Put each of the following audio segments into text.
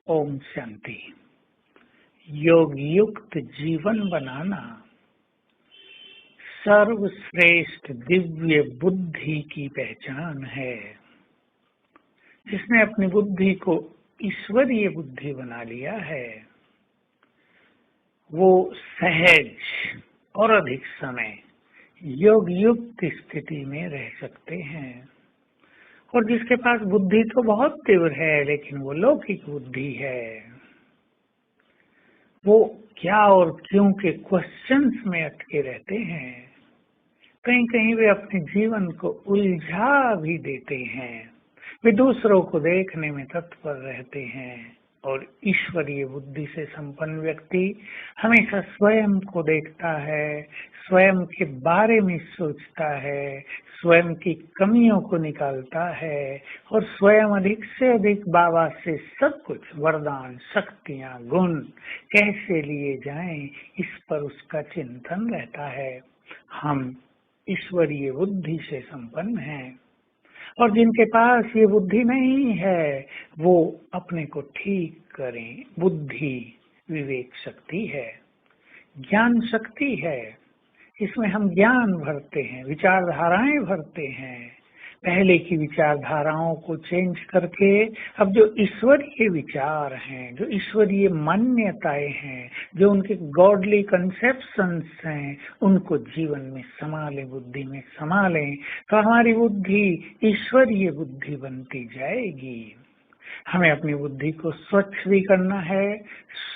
ओम शांति। योग युक्त जीवन बनाना सर्वश्रेष्ठ दिव्य बुद्धि की पहचान है। जिसने अपनी बुद्धि को ईश्वरीय बुद्धि बना लिया है वो सहज और अधिक समय योग युक्त स्थिति में रह सकते हैं। और जिसके पास बुद्धि तो बहुत तीव्र है लेकिन वो लौकिक बुद्धि है, वो क्या और क्यों के क्वेश्चंस में अटके रहते हैं। कहीं कहीं वे अपने जीवन को उलझा भी देते हैं। वे दूसरों को देखने में तत्पर रहते हैं। और ईश्वरीय बुद्धि से संपन्न व्यक्ति हमेशा स्वयं को देखता है, स्वयं के बारे में सोचता है, स्वयं की कमियों को निकालता है और स्वयं अधिक से अधिक बाबा से सब कुछ वरदान, शक्तियां, गुण कैसे लिए जाएं, इस पर उसका चिंतन रहता है। हम ईश्वरीय बुद्धि से संपन्न हैं और जिनके पास ये बुद्धि नहीं है वो अपने को ठीक करें। बुद्धि विवेक शक्ति है, ज्ञान शक्ति है। इसमें हम ज्ञान भरते हैं, विचारधाराएं भरते हैं। पहले की विचारधाराओं को चेंज करके अब जो ईश्वरीय विचार हैं, जो ईश्वरीय मान्यताएं हैं, जो उनके गॉडली कंसेप्शंस हैं, उनको जीवन में संभालें, बुद्धि में संभालें तो हमारी बुद्धि ईश्वरीय बुद्धि बनती जाएगी। हमें अपनी बुद्धि को स्वच्छ भी करना है,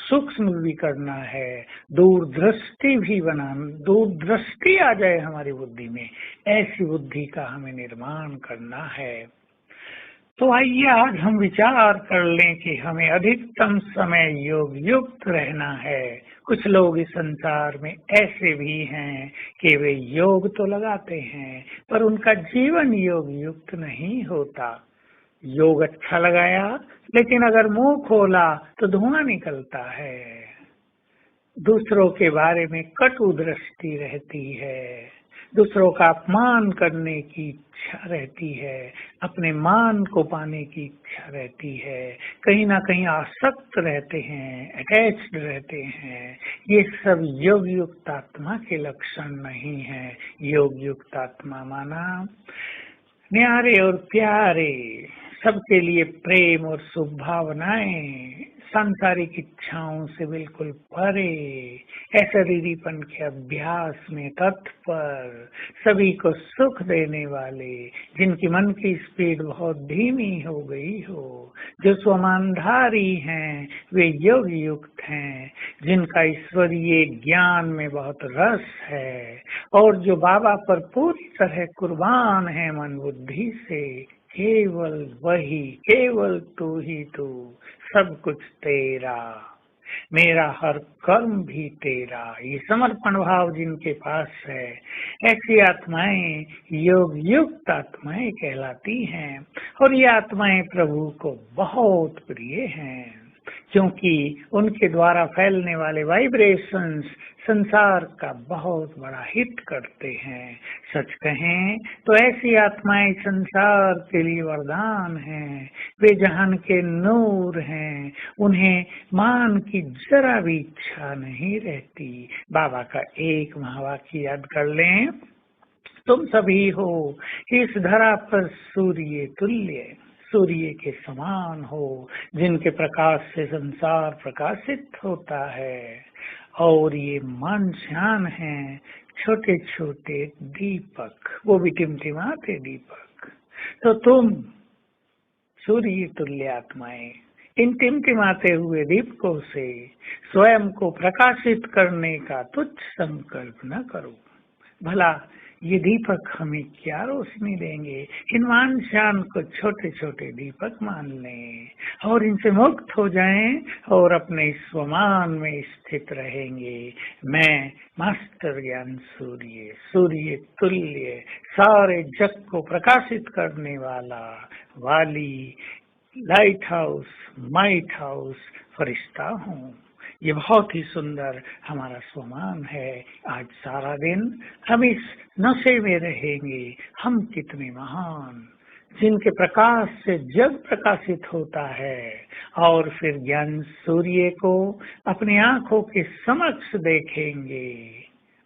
सूक्ष्म भी करना है, दूरदृष्टि भी बनाना, दूरदृष्टि आ जाए हमारी बुद्धि में, ऐसी बुद्धि का हमें निर्माण करना है। तो आइए आज हम विचार कर लें कि हमें अधिकतम समय योग युक्त रहना है। कुछ लोग इस संसार में ऐसे भी हैं कि वे योग तो लगाते हैं पर उनका जीवन योग युक्त नहीं होता। योग अच्छा लगाया लेकिन अगर मुंह खोला तो धुआं निकलता है। दूसरों के बारे में कटु दृष्टि रहती है, दूसरों का अपमान करने की इच्छा रहती है, अपने मान को पाने की इच्छा रहती है, कहीं ना कहीं आसक्त रहते हैं, अटैच्ड रहते हैं। ये सब योग युक्त आत्मा के लक्षण नहीं है। योग युक्त आत्मा माना न्यारे और प्यारे, सबके लिए प्रेम और शुभ भावनाएं, सांसारिक इच्छाओं से बिल्कुल परे, अशरीरीपन के अभ्यास में तत्पर, सभी को सुख देने वाले, जिनकी मन की स्पीड बहुत धीमी हो गई हो, जो स्वमानधारी हैं, वे योग युक्त हैं, जिनका ईश्वरीय ज्ञान में बहुत रस है और जो बाबा पर पूरी तरह कुर्बान है मन बुद्धि से। केवल वही, केवल तू ही तू, सब कुछ तेरा, मेरा हर कर्म भी तेरा, ये समर्पण भाव जिनके पास है, ऐसी आत्माएं योग युक्त आत्माएं कहलाती हैं। और ये आत्माएं प्रभु को बहुत प्रिय हैं क्योंकि उनके द्वारा फैलने वाले वाइब्रेशंस संसार का बहुत बड़ा हित करते हैं। सच कहें तो ऐसी आत्माएं संसार के लिए वरदान हैं। वे जहान के नूर हैं, उन्हें मान की जरा भी इच्छा नहीं रहती। बाबा का एक महावाक्य याद कर लें, तुम सभी हो इस धरा पर सूर्य तुल्य, सूर्य के समान हो, जिनके प्रकाश से संसार प्रकाशित होता है। और ये मानशान हैं छोटे छोटे दीपक, वो भी टिमटिमाते दीपक। तो तुम सूर्य तुल्य आत्माएं इन टिमटिमाते हुए दीपकों से स्वयं को प्रकाशित करने का तुच्छ संकल्प न करो। भला ये दीपक हमें क्या रोशनी देंगे। इन मान शान को छोटे छोटे दीपक मान लें और इनसे मुक्त हो जाएं और अपने स्वमान में स्थित रहेंगे। मैं मास्टर ज्ञान सूर्य, सूर्य तुल्य, सारे जग को प्रकाशित करने वाला वाली, लाइट हाउस, माइट हाउस फरिश्ता हूँ। ये बहुत ही सुंदर हमारा स्वमान है। आज सारा दिन हम इस नशे में रहेंगे, हम कितने महान, जिनके प्रकाश से जग प्रकाशित होता है, और फिर ज्ञान सूर्य को अपनी आंखों के समक्ष देखेंगे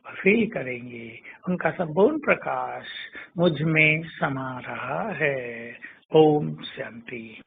और फील करेंगे उनका संपूर्ण प्रकाश मुझ में समा रहा है। ओम शांति।